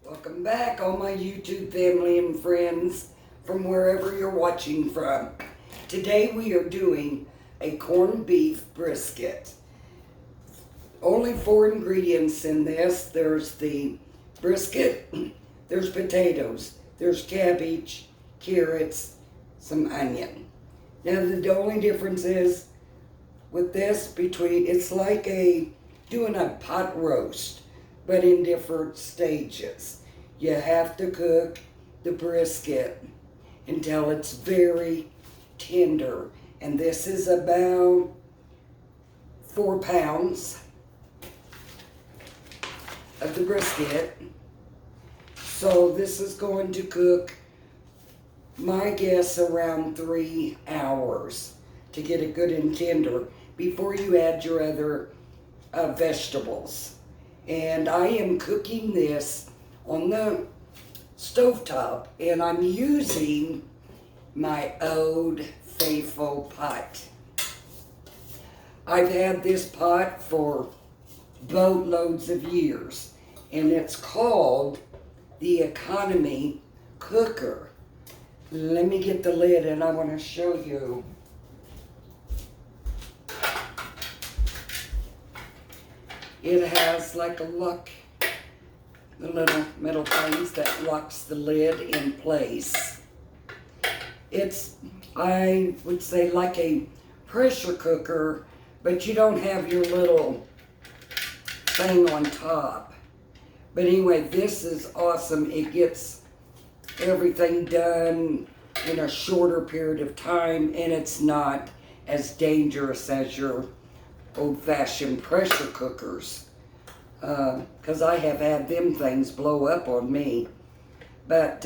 Welcome back, all my YouTube family and friends from wherever you're watching from. Today we are doing a corned beef brisket. Only 4 ingredients in this. There's the brisket, there's potatoes, there's cabbage, carrots, some onion. Now the only difference is with this it's like doing a pot roast, but in different stages. You have to cook the brisket until it's very tender. And this is about 4 pounds of the brisket. So this is going to cook, my guess, around 3 hours to get it good and tender before you add your other vegetables. And I am cooking this on the stovetop, and I'm using my old faithful pot. I've had this pot for boatloads of years, and it's called the Economy Cooker. Let me get the lid and I want to show you. It has like a lock, the little metal things that locks the lid in place. It's, I would say, like a pressure cooker, but you don't have your little thing on top. But anyway, this is awesome. It gets everything done in a shorter period of time, and it's not as dangerous as your old-fashioned pressure cookers, because I have had them things blow up on me. But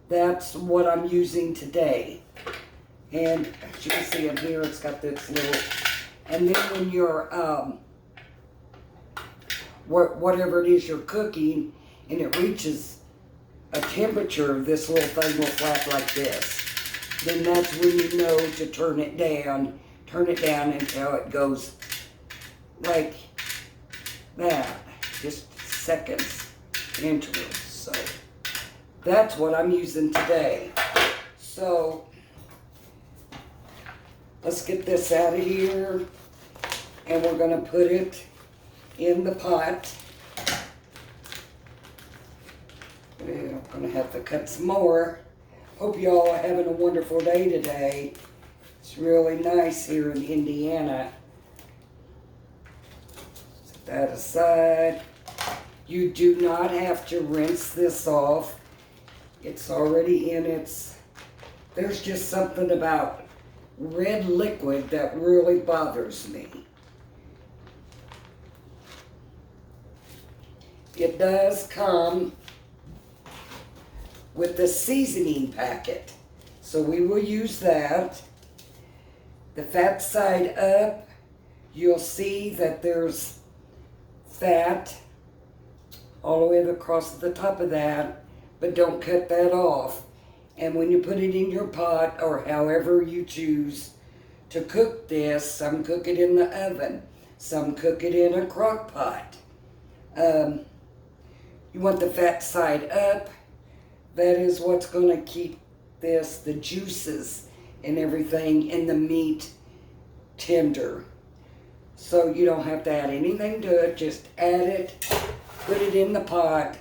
that's what I'm using today. And as you can see in here, it's got this little, and then when you're whatever it is you're cooking and it reaches a temperature, this little thing will flap like this. Then that's when you know to turn it down until it goes like that, just seconds intervals. So that's what I'm using today. So let's get this out of here, and we're going to put it in the pot. I'm going to have to cut some more. Hope you all are having a wonderful day today. It's really nice here in Indiana. Set that aside. You do not have to rinse this off. It's already in its... There's just something about red liquid that really bothers me. It does come with the seasoning packet, so we will use that. The fat side up, you'll see that there's fat all the way across the top of that, but don't cut that off. And when you put it in your pot, or however you choose to cook this, some cook it in the oven, some cook it in a crock pot. You want the fat side up. That is what's going to keep this, the juices and everything in the meat, tender. So you don't have to add anything to it. Just add it, put it in the pot.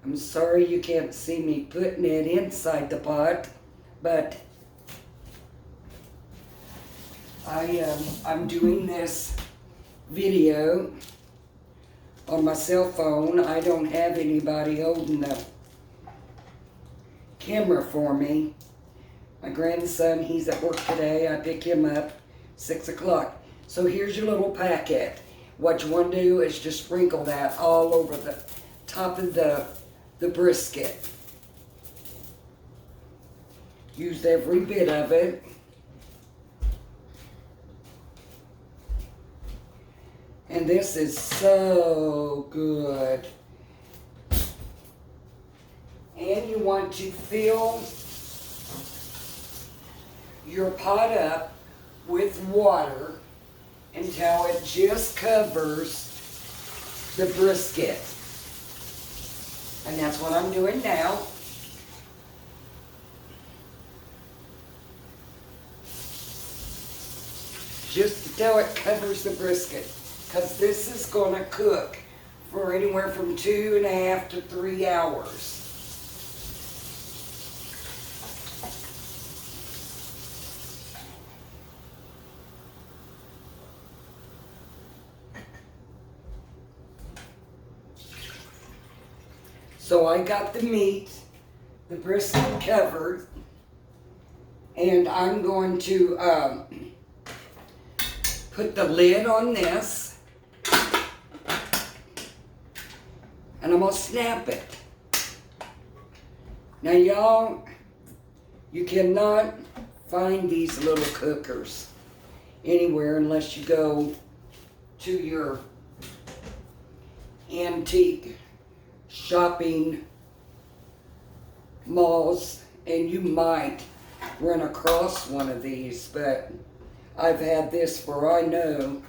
I'm sorry you can't see me putting it inside the pot, but I'm doing this video on my cell phone. I don't have anybody holding the camera for me. My grandson, he's at work today. I pick him up 6 o'clock. So here's your little packet. What you want to do is just sprinkle that all over the top of the brisket. Use every bit of it. And this is so good. And you want to fill your pot up with water until it just covers the brisket. And that's what I'm doing now. Just until it covers the brisket. Because this is going to cook for anywhere from 2.5 to 3 hours. So I got the meat, the brisket covered, and I'm going to put the lid on this, and I'm going to snap it. Now y'all, you cannot find these little cookers anywhere unless you go to your antique shopping malls, and you might run across one of these, but I've had this for, I know,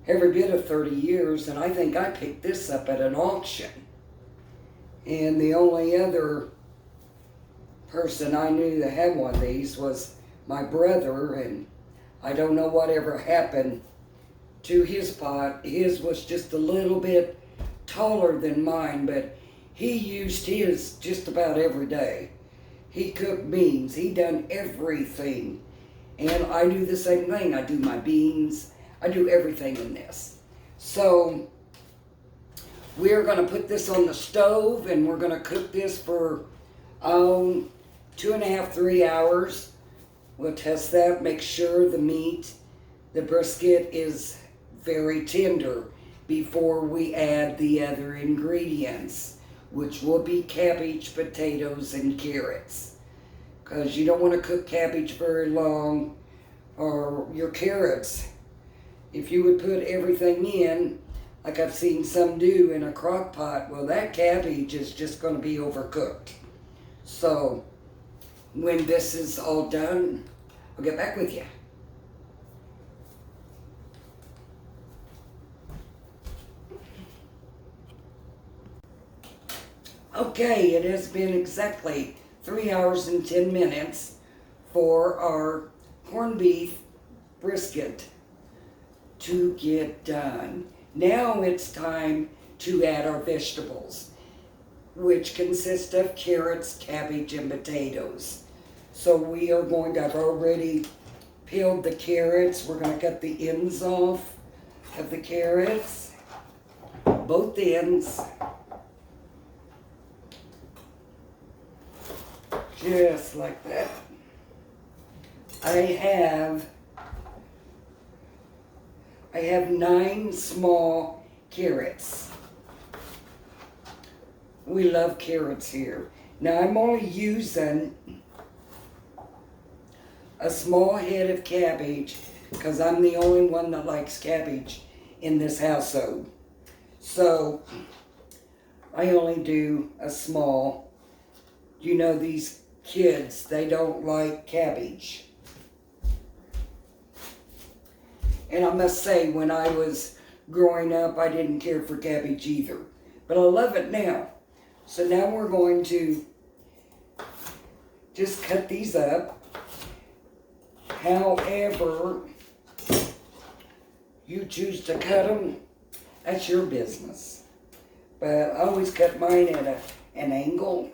every bit of 30 years, and I think I picked this up at an auction. And the only other person I knew that had one of these was my brother, and I don't know whatever happened to his pot. His was just a little bit taller than mine, but he used his just about every day. He cooked beans. He done everything. And I do the same thing. I do my beans. I do everything in this. So we're going to put this on the stove, and we're going to cook this for 2.5, 3 hours. We'll test that, make sure the meat, the brisket is very tender before we add the other ingredients, which will be cabbage, potatoes, and carrots. Because you don't want to cook cabbage very long, or your carrots. If you would put everything in, like I've seen some do in a crock pot, well, that cabbage is just going to be overcooked. So when this is all done, I'll get back with you. Okay, it has been exactly 3 hours and 10 minutes for our corned beef brisket to get done. Now it's time to add our vegetables, which consist of carrots, cabbage, and potatoes. So we are going to, I've already peeled the carrots. We're going to cut the ends off of the carrots, both ends. Just like that. I have 9 small carrots. We love carrots here. Now I'm only using a small head of cabbage because I'm the only one that likes cabbage in this household. So I only do a small. You know, these kids, they don't like cabbage. And I must say, when I was growing up, I didn't care for cabbage either. But I love it now. So now we're going to just cut these up. However you choose to cut them, that's your business. But I always cut mine at an angle.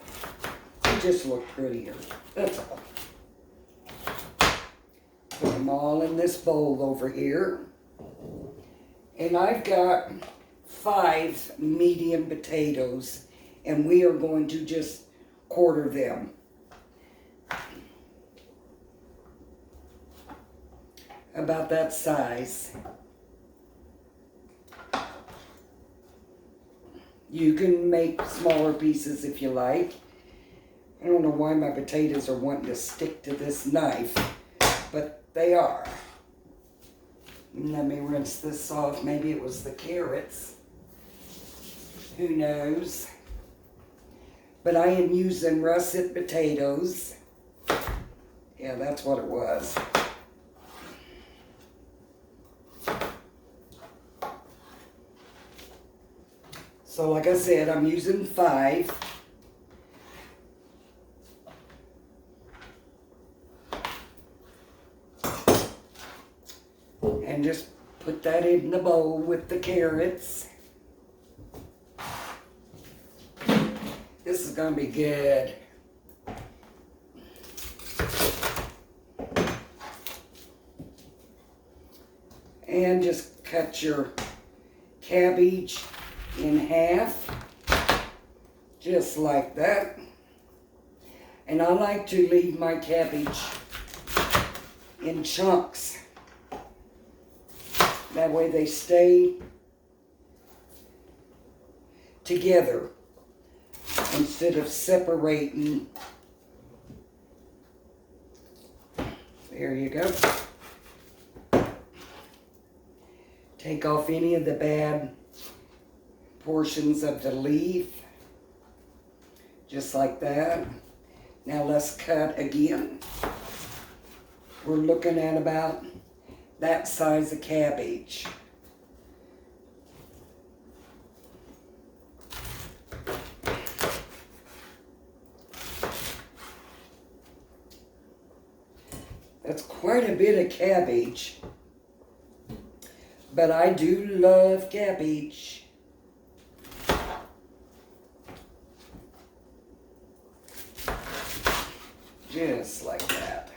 They just look prettier. That's all. Put them all in this bowl over here. And I've got 5 medium potatoes, and we are going to just quarter them. About that size. You can make smaller pieces if you like. I don't know why my potatoes are wanting to stick to this knife, but they are. Let me rinse this off. Maybe it was the carrots. Who knows? But I am using russet potatoes. Yeah, that's what it was. So like I said, I'm using 5. And just put that in the bowl with the carrots. This is going to be good. And just cut your cabbage in half, just like that. And I like to leave my cabbage in chunks. That way they stay together instead of separating. There you go. Take off any of the bad portions of the leaf, just like that. Now let's cut again. We're looking at about that size of cabbage. That's quite a bit of cabbage. But I do love cabbage. Just like that.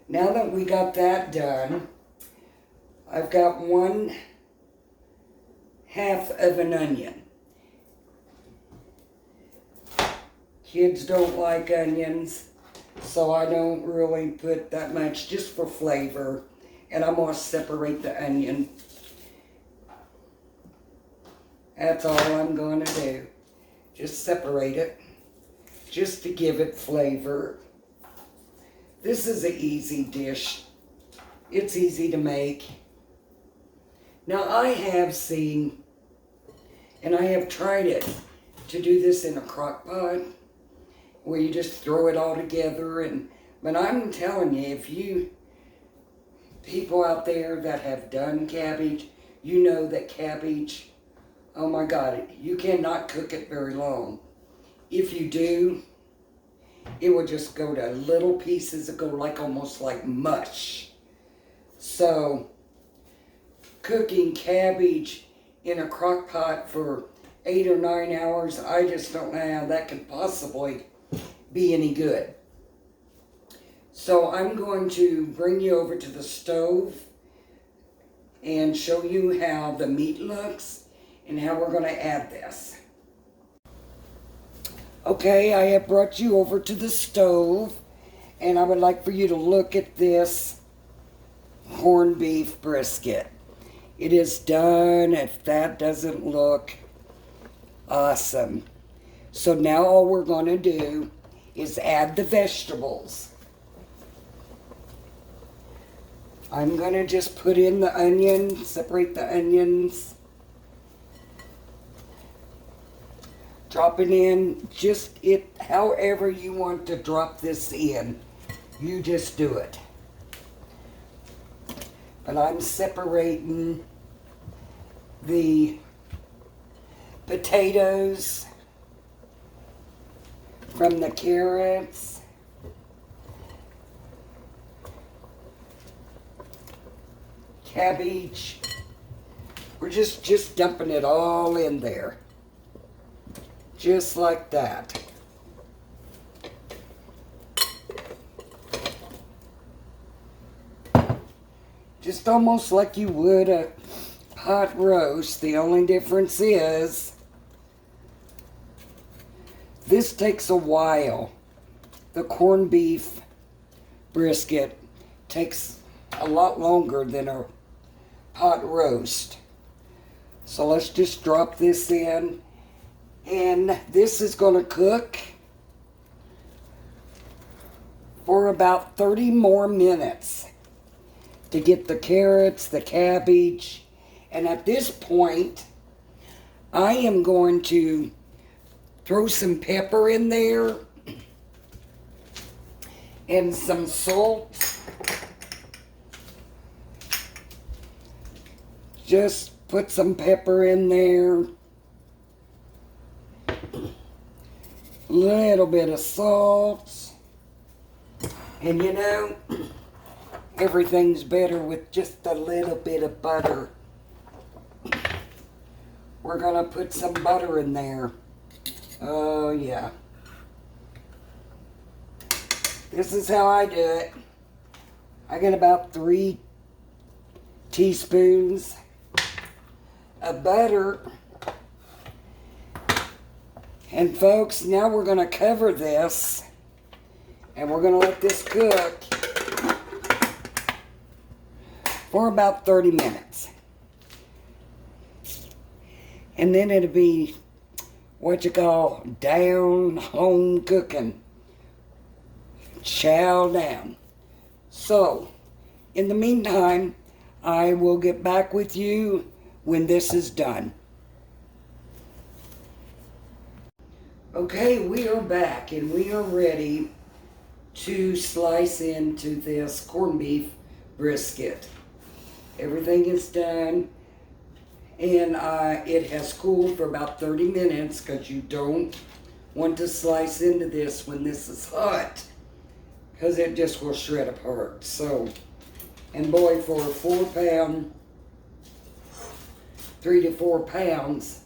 Now that we got that done, I've got 1/2 of an onion. Kids don't like onions, so I don't really put that much, just for flavor. And I'm going to separate the onion. That's all I'm going to do. Just separate it, just to give it flavor. This is an easy dish. It's easy to make. Now I have seen, and I have tried it, to do this in a crock pot, where you just throw it all together. But I'm telling you, if you people out there that have done cabbage, you know that cabbage, oh my God, you cannot cook it very long. If you do, it will just go to little pieces. It go like almost like mush. So cooking cabbage in a crock pot for 8 or 9 hours, I just don't know how that could possibly be any good. So I'm going to bring you over to the stove and show you how the meat looks and how we're going to add this. Okay, I have brought you over to the stove, and I would like for you to look at this corned beef brisket. It is done. If that doesn't look awesome. So now all we're going to do is add the vegetables. I'm going to just put in the onion, separate the onions. Drop it in, just however you want to drop this in. You just do it. But I'm separating the potatoes from the carrots. Cabbage. We're just dumping it all in there. Just like that. Just almost like you would a pot roast. The only difference is this takes a while. The corned beef brisket takes a lot longer than a pot roast. So let's just drop this in. And this is going to cook for about 30 more minutes to get the carrots, the cabbage. And at this point, I am going to throw some pepper in there and some salt. Just put some pepper in there. A little bit of salt. And you know, everything's better with just a little bit of butter. We're gonna put some butter in there. Oh yeah. This is how I do it. I get about 3 teaspoons of butter. And folks, now we're gonna cover this and we're gonna let this cook for about 30 minutes. And then it'll be what you call down home cooking. Chow down. So, in the meantime, I will get back with you when this is done. Okay, we are back and we are ready to slice into this corned beef brisket. Everything is done. And it has cooled for about 30 minutes because you don't want to slice into this when this is hot because it just will shred apart. So, and boy, for a 4-pound, 3 to 4 pounds,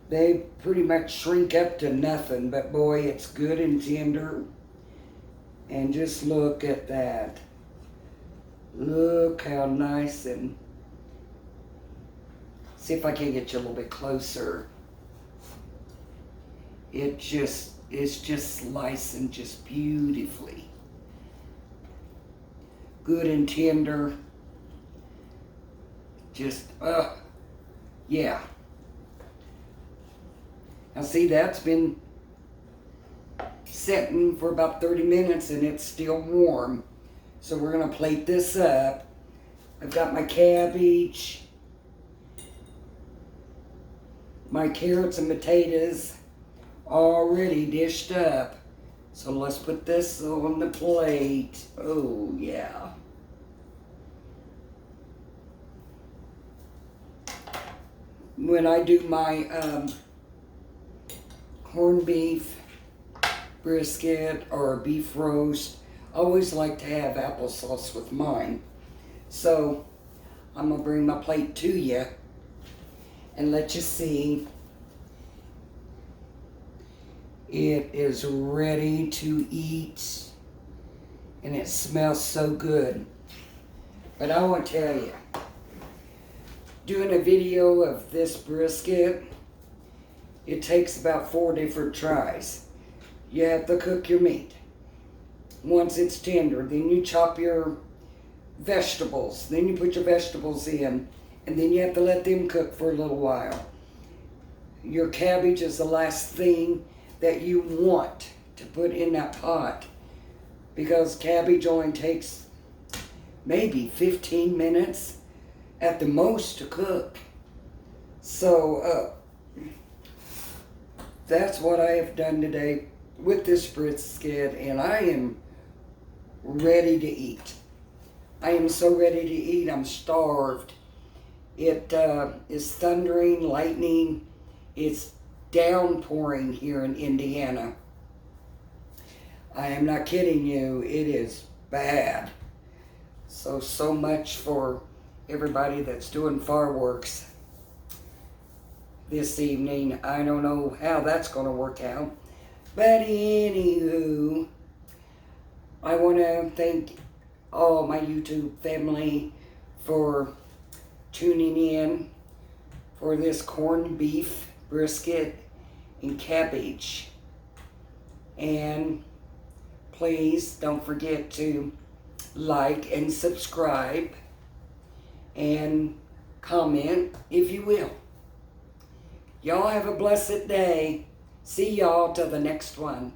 they pretty much shrink up to nothing. But boy, it's good and tender. And just look at that. Look how nice and... See if I can get you a little bit closer. It's just slicing just beautifully. Good and tender. Just, yeah. Now see, that's been setting for about 30 minutes and it's still warm. So we're gonna plate this up. I've got my cabbage, my carrots and potatoes already dished up. So let's put this on the plate. Oh yeah. When I do my corned beef brisket or beef roast, I always like to have applesauce with mine. So I'm gonna bring my plate to you and let you see. It is ready to eat and it smells so good. But I want to tell you, doing a video of this brisket, it takes about 4 different tries. You have to cook your meat. Once it's tender, then you chop your vegetables. Then you put your vegetables in, and then you have to let them cook for a little while. Your cabbage is the last thing that you want to put in that pot, because cabbage only takes maybe 15 minutes at the most to cook. So that's what I have done today with this brisket, and I am ready to eat. I am so ready to eat, I'm starved. It is thundering, lightning. It's downpouring here in Indiana. I am not kidding you, it is bad. So much for everybody that's doing fireworks this evening. I don't know how that's going to work out. But anywho, I want to thank all my YouTube family for tuning in for this corned beef brisket and cabbage. And please don't forget to like and subscribe and comment if you will. Y'all have a blessed day. See y'all till the next one.